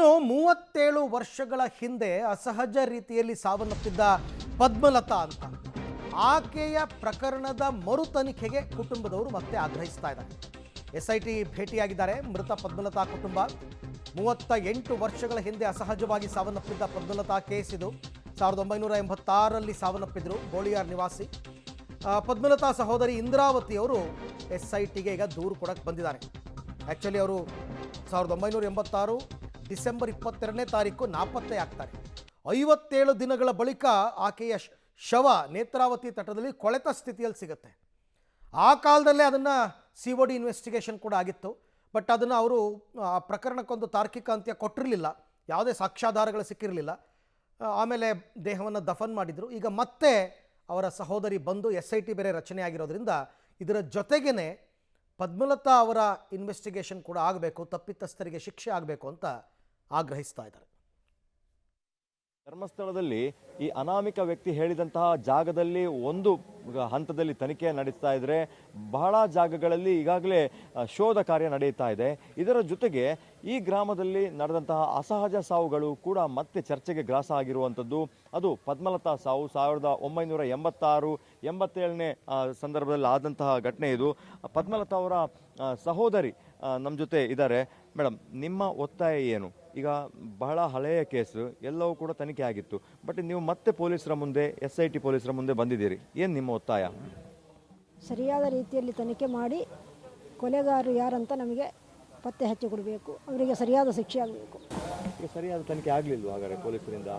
ಇನ್ನು 37 ವರ್ಷಗಳ ಹಿಂದೆ ಅಸಹಜ ರೀತಿಯಲ್ಲಿ ಸಾವನ್ನಪ್ಪಿದ್ದ ಪದ್ಮಲತಾ ಅಂತ ಆಕೆಯ ಪ್ರಕರಣದ ಮರು ತನಿಖೆಗೆ ಕುಟುಂಬದವರು ಮತ್ತೆ ಆಗ್ರಹಿಸ್ತಾ ಇದ್ದಾರೆ. ಎಸ್ಐಟಿ ಭೇಟಿಯಾಗಿದ್ದಾರೆ ಮೃತ ಪದ್ಮಲತಾ ಕುಟುಂಬ. 38 ವರ್ಷಗಳ ಹಿಂದೆ ಅಸಹಜವಾಗಿ ಸಾವನ್ನಪ್ಪಿದ್ದ ಪದ್ಮಲತಾ ಕೇಸ್ ಇದು. 1986ರಲ್ಲಿ ಸಾವನ್ನಪ್ಪಿದ್ರು, ಗೋಳಿಯಾರ್ ನಿವಾಸಿ. ಪದ್ಮಲತಾ ಸಹೋದರಿ ಇಂದ್ರಾವತಿ ಅವರು ಎಸ್ಐಟಿಗೆ ಈಗ ದೂರು ಕೊಡಕ್ಕೆ ಬಂದಿದ್ದಾರೆ. ಆ್ಯಕ್ಚುಲಿ ಅವರು 1986 ಡಿಸೆಂಬರ್ 22ನೇ ತಾರೀಕು ನಾಪತ್ತೆ ಆಗ್ತಾರೆ. 57 ದಿನಗಳ ಬಳಿಕ ಆಕೆಯ ಶವ ನೇತ್ರಾವತಿ ತಟದಲ್ಲಿ ಕೊಳೆತ ಸ್ಥಿತಿಯಲ್ಲಿ ಸಿಗುತ್ತೆ. ಆ ಕಾಲದಲ್ಲೇ ಅದನ್ನು COD ಇನ್ವೆಸ್ಟಿಗೇಷನ್ ಕೂಡ ಆಗಿತ್ತು. ಬಟ್ ಅದನ್ನು ಅವರು ಆ ಪ್ರಕರಣಕ್ಕೊಂದು ತಾರ್ಕಿಕ ಅಂತ್ಯ ಕೊಟ್ಟಿರಲಿಲ್ಲ, ಯಾವುದೇ ಸಾಕ್ಷ್ಯಾಧಾರಗಳು ಸಿಕ್ಕಿರಲಿಲ್ಲ. ಆಮೇಲೆ ದೇಹವನ್ನು ದಫನ್ ಮಾಡಿದರು. ಈಗ ಮತ್ತೆ ಅವರ ಸಹೋದರಿ ಬಂದು SIT ಬೇರೆ ರಚನೆ ಆಗಿರೋದ್ರಿಂದ ಇದರ ಜೊತೆಗೇ ಪದ್ಮಲತಾ ಅವರ ಇನ್ವೆಸ್ಟಿಗೇಷನ್ ಕೂಡ ಆಗಬೇಕು, ತಪ್ಪಿತಸ್ಥರಿಗೆ ಶಿಕ್ಷೆ ಆಗಬೇಕು ಅಂತ ಆಗ್ರಹಿಸ್ತಾ ಇದ್ದಾರೆ. ಧರ್ಮಸ್ಥಳದಲ್ಲಿ ಈ ಅನಾಮಿಕ ವ್ಯಕ್ತಿ ಹೇಳಿದಂತಹ ಜಾಗದಲ್ಲಿ ಒಂದು ಹಂತದಲ್ಲಿ ತನಿಖೆ ನಡೆಸ್ತಾ ಇದ್ರೆ, ಬಹಳ ಜಾಗಗಳಲ್ಲಿ ಈಗಾಗಲೇ ಶೋಧ ಕಾರ್ಯ ನಡೆಯುತ್ತಾ ಇದೆ. ಇದರ ಜೊತೆಗೆ ಈ ಗ್ರಾಮದಲ್ಲಿ ನಡೆದಂತಹ ಅಸಹಜ ಸಾವುಗಳು ಕೂಡ ಮತ್ತೆ ಚರ್ಚೆಗೆ ಗ್ರಾಸ ಆಗಿರುವಂಥದ್ದು. ಅದು ಪದ್ಮಲತಾ ಸಾವು 1986-87ನೇ ಸಂದರ್ಭದಲ್ಲಿ ಆದಂತಹ ಘಟನೆ ಇದು. ಪದ್ಮಲತಾ ಅವರ ಸಹೋದರಿ ನಮ್ಮ ಜೊತೆ ಇದ್ದಾರೆ. ಮೇಡಮ್, ನಿಮ್ಮ ಒತ್ತಾಯ ಏನು? ಈಗ ಬಹಳ ಹಳೆಯ ಕೇಸು, ಎಲ್ಲವೂ ಕೂಡ ತನಿಖೆ ಆಗಿತ್ತು. ಬಟ್ ನೀವು ಮತ್ತೆ ಪೊಲೀಸರ ಮುಂದೆ, SIT ಪೊಲೀಸರ ಮುಂದೆ ಬಂದಿದ್ದೀರಿ. ಏನು ನಿಮ್ಮ ಒತ್ತಾಯ? ಸರಿಯಾದ ರೀತಿಯಲ್ಲಿ ತನಿಖೆ ಮಾಡಿ ಕೊಲೆಗಾರರು ಯಾರಂತ ನಮಗೆ ಪತ್ತೆ ಹಚ್ಚಿ ಕೊಡಬೇಕು, ಅವರಿಗೆ ಸರಿಯಾದ ಶಿಕ್ಷೆ ಆಗಬೇಕು. ಈಗ ಸರಿಯಾದ ತನಿಖೆ ಆಗಲಿಲ್ಲ ಹಾಗಾದರೆ ಪೊಲೀಸರಿಂದ?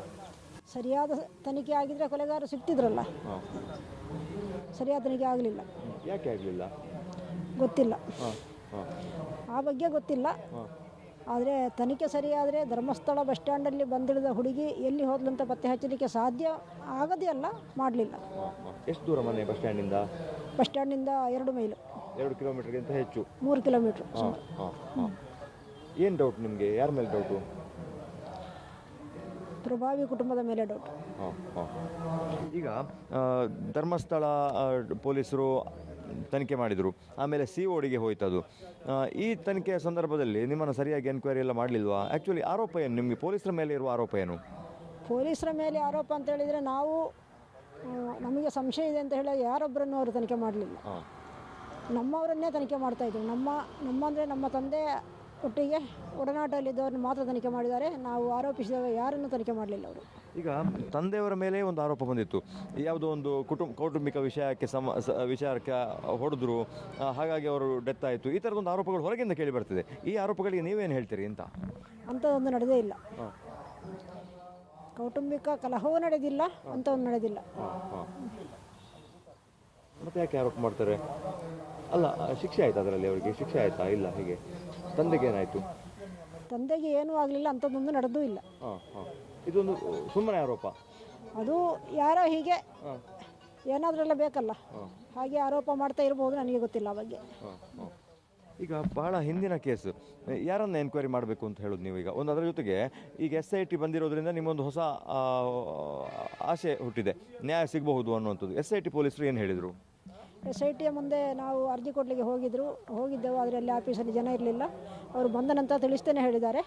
ಸರಿಯಾದ ತನಿಖೆ ಆಗಿದ್ರೆ ಕೊಲೆಗಾರರು ಸಿಗ್ತಿದ್ರಲ್ಲ. ಸರಿಯಾದ ತನಿಖೆ ಆಗಲಿಲ್ಲ. ಯಾಕೆ ಆಗಲಿಲ್ಲ ಗೊತ್ತಿಲ್ಲ, ಆ ಬಗ್ಗೆ ಗೊತ್ತಿಲ್ಲ. ಆದರೆ ತನಿಖೆ ಸರಿಯಾದರೆ ಧರ್ಮಸ್ಥಳ ಬಸ್ ಸ್ಟ್ಯಾಂಡಲ್ಲಿ ಬಂದಿಳಿದ ಹುಡುಗಿ ಎಲ್ಲಿ ಹೋದ್ಲಂತ ಪತ್ತೆ ಹಚ್ಚಲಿಕ್ಕೆ ಸಾಧ್ಯ ಆಗದೇ ಅಲ್ಲ, ಮಾಡಲಿಲ್ಲ. ಎಷ್ಟು ದೂರ ಮನೆ ಬಸ್ ಸ್ಟ್ಯಾಂಡಿಂದ? ಬಸ್ ಸ್ಟ್ಯಾಂಡಿಂದ 2 ಮೈಲು, 2 ಕಿಲೋಮೀಟರ್ಗಿಂತ ಹೆಚ್ಚು. 3 ಕಿಲೋಮೀಟ್ರ್. ಏನು ಡೌಟ್ ನಿಮಗೆ? ಯಾರ ಮೇಲೆ ಡೌಟು? ಪ್ರಭಾವಿ ಕುಟುಂಬದ ಮೇಲೆ ಡೌಟ್. ಈಗ ಧರ್ಮಸ್ಥಳ ಪೊಲೀಸರು ತನಿಖೆ ಮಾಡಿದರು, ಆಮೇಲೆ CODಗೆ ಹೋಯ್ತದು. ಈ ತನಿಖೆಯ ಸಂದರ್ಭದಲ್ಲಿ ನಿಮ್ಮನ್ನು ಸರಿಯಾಗಿ ಎನ್ಕ್ವೈರಿ ಎಲ್ಲ ಮಾಡಲಿಲ್ವಾ? ಆ್ಯಕ್ಚುಲಿ ಆರೋಪ ಏನು ನಿಮಗೆ? ಪೊಲೀಸರ ಮೇಲೆ ಇರುವ ಆರೋಪ ಏನು? ಪೊಲೀಸರ ಮೇಲೆ ಆರೋಪ ಅಂತ ಹೇಳಿದರೆ, ನಮಗೆ ಸಂಶಯ ಇದೆ ಅಂತ ಹೇಳಿ ಯಾರೊಬ್ಬರನ್ನು ಅವರು ತನಿಖೆ ಮಾಡಲಿಲ್ಲ. ನಮ್ಮವರನ್ನೇ ತನಿಖೆ ಮಾಡ್ತಾಯಿದ್ರು. ನಮ್ಮ ತಂದೆ ಒಟ್ಟಿಗೆ ಒಡನಾಟದಲ್ಲಿದ್ದವ್ರನ್ನ ಮಾತ್ರ ತನಿಖೆ ಮಾಡಿದ್ದಾರೆ. ನಾವು ಆರೋಪಿಸಿದವ ಯಾರನ್ನು ತನಿಖೆ ಮಾಡಲಿಲ್ಲ ಅವರು. ಈಗ ತಂದೆಯವರ ಮೇಲೆ ಒಂದು ಆರೋಪ ಬಂದಿತ್ತು, ಯಾವುದೋ ಒಂದು ಕೌಟುಂಬಿಕ ವಿಚಾರಕ್ಕೆ ಹೊಡೆದ್ರು, ಹಾಗಾಗಿ ಅವರು ಡೆತ್ ಆಯಿತು. ಈ ಥರದೊಂದು ಆರೋಪಗಳು ಹೊರಗಿಂದ ಕೇಳಿ ಬರ್ತಿದೆ. ಈ ಆರೋಪಗಳಿಗೆ ನೀವೇನು ಹೇಳ್ತೀರಿ ಅಂತ? ಅಂಥದ್ದೊಂದು ನಡೆದೇ ಇಲ್ಲ. ಕೌಟುಂಬಿಕ ಕಲಹವೂ ನಡೆದಿಲ್ಲ, ಅಂಥದ್ದು ನಡೆದಿಲ್ಲ. ಮತ್ತೆ ಯಾಕೆ ಆರೋಪ ಮಾಡ್ತಾರೆ? ಅಲ್ಲ, ಶಿಕ್ಷೆ ಆಯ್ತು ಅದರಲ್ಲಿ? ಅವರಿಗೆ ಶಿಕ್ಷೆ ಆಯ್ತಾ? ಇಲ್ಲ. ಹೀಗೆ ತಂದೆಗೆ ಏನಾಯಿತು? ತಂದೆಗೆ ಏನೂ ಆಗಲಿಲ್ಲ, ಅಂಥದ್ದೊಂದು ನಡೆದೂ ಇಲ್ಲ. ಇದೊಂದು ಸುಮ್ಮನೆ ಆರೋಪ. ಅದು ಯಾರೋ ಹೀಗೆ ಏನಾದ್ರೆಲ್ಲ ಬೇಕಲ್ಲ, ಹಾಗೆ ಆರೋಪ ಮಾಡ್ತಾ ಇರ್ಬೋದು, ನನಗೆ ಗೊತ್ತಿಲ್ಲ ಆ ಬಗ್ಗೆ. ಈಗ ಬಹಳ ಹಿಂದಿನ ಕೇಸು, ಯಾರನ್ನು ಎನ್ಕ್ವೈರಿ ಮಾಡಬೇಕು ಅಂತ ಹೇಳೋದು ನೀವು? ಈಗ ಅದರ ಜೊತೆಗೆ ಈಗ SIT ಬಂದಿರೋದ್ರಿಂದ ನಿಮ್ಮೊಂದು ಹೊಸ ಆಸೆ ಹುಟ್ಟಿದೆ, ನ್ಯಾಯ ಸಿಗಬಹುದು ಅನ್ನುವಂಥದ್ದು. SIT ಪೊಲೀಸರು ಏನು ಹೇಳಿದರು? SITಯ ಮುಂದೆ ನಾವು ಅರ್ಜಿ ಕೊಡಲಿಕ್ಕೆ ಹೋಗಿದ್ದೆವು. ಆದರೆ ಅಲ್ಲಿ ಆಫೀಸಲ್ಲಿ ಜನ ಇರಲಿಲ್ಲ. ಅವರು ಬಂದ ನಂತರ ತಿಳಿಸ್ತೇನೆ ಹೇಳಿದ್ದಾರೆ.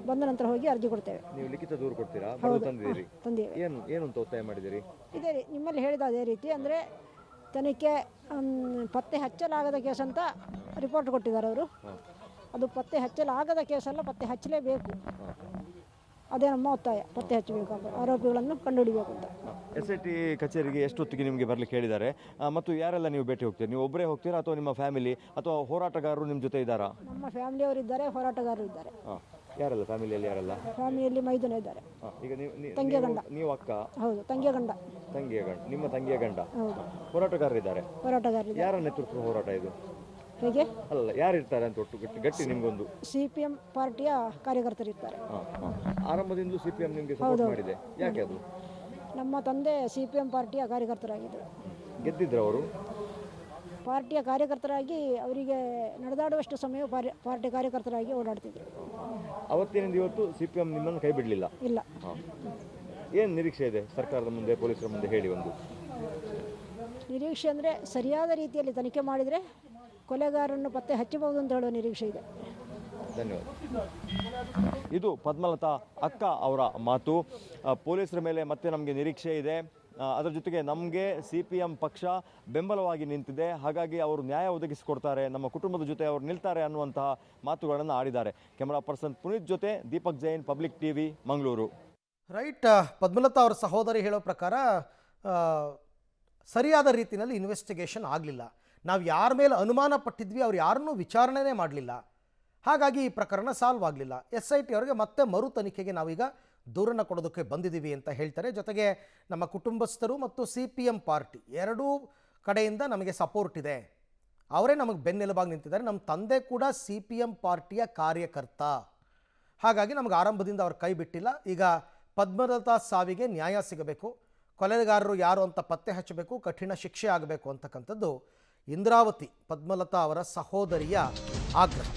ಬಂದ ನಂತರ ಹೋಗಿ ಅರ್ಜಿ ಕೊಡ್ತೇವೆ. ನೀವು ಲಿಖಿತ ದೂರು ಕೊಡ್ತೀರಾ? ತಂದಿದ್ದೀರಿ? ತಂದೀವಿ. ಏನು ಅಂತ ಒತ್ತಾಯ ಮಾಡಿದ್ದೀರಿ? ಇದೇ ನಿಮ್ಮಲ್ಲಿ ಹೇಳಿದ ಅದೇ ರೀತಿ, ಅಂದರೆ ತನಿಖೆ ಪತ್ತೆ ಹಚ್ಚಲಾಗದ ಕೇಸ್ ಅಂತ ರಿಪೋರ್ಟ್ ಕೊಟ್ಟಿದ್ದಾರೆ ಅವರು. ಅದು ಪತ್ತೆ ಹಚ್ಚಲಾಗದ ಕೇಸಲ್ಲ, ಪತ್ತೆ ಹಚ್ಚಲೇಬೇಕು. ಅದೇ ನಮ್ಮ ಒತ್ತಾಯ, ಪತ್ತೆ ಹಚ್ಚಬೇಕು, ಆರೋಪಿಗಳನ್ನು ಕಂಡುಹಿಡಿಬೇಕು ಅಂತ. SIT ಕಚೇರಿಗೆ ಎಷ್ಟೊತ್ತಿಗೆ ನಿಮಗೆ ಬರಲಿಕ್ಕೆ ಹೇಳಿದ್ದಾರೆ? ಮತ್ತು ಯಾರೆಲ್ಲ ನೀವು ಭೇಟಿ ಹೋಗ್ತೀರಾ? ನೀವು ಒಬ್ಬರೇ ಹೋಗ್ತೀರಾ ಅಥವಾ ನಿಮ್ಮ ಫ್ಯಾಮಿಲಿ ಅಥವಾ ಹೋರಾಟಗಾರರು ನಿಮ್ಮ ಜೊತೆ ಇದ್ದಾರಾ? ನಮ್ಮ ಫ್ಯಾಮಿಲಿಯವರು ಇದ್ದಾರೆ, ಹೋರಾಟಗಾರರು ಇದ್ದಾರೆ. ಯಾರೆಲ್ಲ ಫ್ಯಾಮಿಲಿಯಲ್ಲಿ? ಯಾರೆಲ್ಲ ಫ್ಯಾಮಿಲಿಯಲ್ಲಿ ಮೈದುನ ಇದ್ದಾರೆ. ಈಗ ತಂಗಿಯ ಗಂಡ. ನೀವು ಅಕ್ಕ? ಹೌದು, ತಂಗಿಯ ಗಂಡ. ನಿಮ್ಮ ತಂಗಿಯ ಗಂಡ? ಹೌದು. ಹೋರಾಟಗಾರರಿದ್ದಾರೆ? ಹೋರಾಟಗಾರರು. ಯಾರ ನೇತೃತ್ವ ಹೋರಾಟ ಇದು? ಹೇಗೆ? ಅಲ್ಲ, ಯಾರಿರ್ತಾರೆ ಅಂತ ಒಟ್ಟು ಗಟ್ಟಿ ನಿಮ್ಗೊಂದು? CPM ಪಾರ್ಟಿಯ ಕಾರ್ಯಕರ್ತರು ಇರ್ತಾರೆ. ಆರಂಭದಿಂದಲೂ CPM ನಿಮಗೆ ಸಪೋರ್ಟ್ ಮಾಡಿದೆ. ಯಾಕೆ ಅದು? ನಮ್ಮ ತಂದೆ CPM ಪಾರ್ಟಿಯ ಕಾರ್ಯಕರ್ತರಾಗಿದ್ದರು. ಗೆದ್ದಿದ್ರು ಅವರು? ಪಾರ್ಟಿಯ ಕಾರ್ಯಕರ್ತರಾಗಿ ಅವರಿಗೆ ನಡೆದಾಡುವಷ್ಟು ಸಮಯ ಪಾರ್ಟಿ ಕಾರ್ಯಕರ್ತರಾಗಿ ಓಡಾಡ್ತಿದ್ರು. ಅವತ್ತಿನಿಂದ ಇವತ್ತು CPM ನಿಮ್ಮನ್ನು ಕೈ ಬಿಡಲಿಲ್ಲ? ಇಲ್ಲ. ಏನು ನಿರೀಕ್ಷೆ ಇದೆ ಸರ್ಕಾರದ ಮುಂದೆ, ಪೊಲೀಸರ ಮುಂದೆ? ಹೇಳಿ. ಒಂದು ನಿರೀಕ್ಷೆ ಅಂದರೆ ಸರಿಯಾದ ರೀತಿಯಲ್ಲಿ ತನಿಖೆ ಮಾಡಿದರೆ ಕೊಲೆಗಾರರನ್ನು ಪತ್ತೆ ಹಚ್ಚಬಹುದು ಅಂತ ಹೇಳುವ ನಿರೀಕ್ಷೆ ಇದೆ. ಧನ್ಯವಾದ. ಇದು ಪದ್ಮಲತಾ ಅಕ್ಕ ಅವರ ಮಾತು. ಪೊಲೀಸರ ಮೇಲೆ ಮತ್ತೆ ನಮಗೆ ನಿರೀಕ್ಷೆ ಇದೆ. ಅದರ ಜೊತೆಗೆ ನಮಗೆ CPM ಪಕ್ಷ ಬೆಂಬಲವಾಗಿ ನಿಂತಿದೆ, ಹಾಗಾಗಿ ಅವರು ನ್ಯಾಯ ಒದಗಿಸಿಕೊಡ್ತಾರೆ, ನಮ್ಮ ಕುಟುಂಬದ ಜೊತೆ ಅವರು ನಿಲ್ತಾರೆ ಅನ್ನುವಂತಹ ಮಾತುಗಳನ್ನು ಆಡಿದ್ದಾರೆ. ಕ್ಯಾಮರಾ ಪರ್ಸನ್ ಪುನೀತ್ ಜೊತೆ Deepak Jain, public TV, Mangaluru. Right. Padmalatha ಅವರ ಸಹೋದರಿ ಹೇಳೋ ಪ್ರಕಾರ ಸರಿಯಾದ ರೀತಿಯಲ್ಲಿ ಇನ್ವೆಸ್ಟಿಗೇಷನ್ ಆಗಲಿಲ್ಲ. ನಾವು ಯಾರ ಮೇಲೆ ಅನುಮಾನ ಪಟ್ಟಿದ್ವಿ ಅವ್ರು ಯಾರನ್ನೂ ವಿಚಾರಣೆನೇ ಮಾಡಲಿಲ್ಲ, ಹಾಗಾಗಿ ಈ ಪ್ರಕರಣ ಸಾಲ್ವ್ ಆಗಲಿಲ್ಲ. SIT ಅವರಿಗೆ ಮತ್ತೆ ಮರು ತನಿಖೆಗೆ ನಾವೀಗ ದೂರನ್ನು ಕೊಡೋದಕ್ಕೆ ಬಂದಿದ್ದೀವಿ ಅಂತ ಹೇಳ್ತಾರೆ. ಜೊತೆಗೆ ನಮ್ಮ ಕುಟುಂಬಸ್ಥರು ಮತ್ತು CPM ಪಾರ್ಟಿ ಎರಡೂ ಕಡೆಯಿಂದ ನಮಗೆ ಸಪೋರ್ಟ್ ಇದೆ, ಅವರೇ ನಮಗೆ ಬೆನ್ನೆಲುಬಾಗಿ ನಿಂತಿದ್ದಾರೆ. ನಮ್ಮ ತಂದೆ ಕೂಡ CPM ಪಾರ್ಟಿಯ ಕಾರ್ಯಕರ್ತ, ಹಾಗಾಗಿ ನಮಗೆ ಆರಂಭದಿಂದ ಅವ್ರ ಕೈ ಬಿಟ್ಟಿಲ್ಲ. ಈಗ ಪದ್ಮಲತಾ ಸಾವಿಗೆ ನ್ಯಾಯ ಸಿಗಬೇಕು, ಕೊಲೆಗಾರರು ಯಾರು ಅಂತ ಪತ್ತೆ ಹಚ್ಚಬೇಕು, ಕಠಿಣ ಶಿಕ್ಷೆ ಆಗಬೇಕು ಅಂತಕ್ಕಂಥದ್ದು ಇಂದ್ರಾವತಿ ಪದ್ಮಲತಾ ಅವರ ಸಹೋದರಿಯ ಆಗ್ರಹ.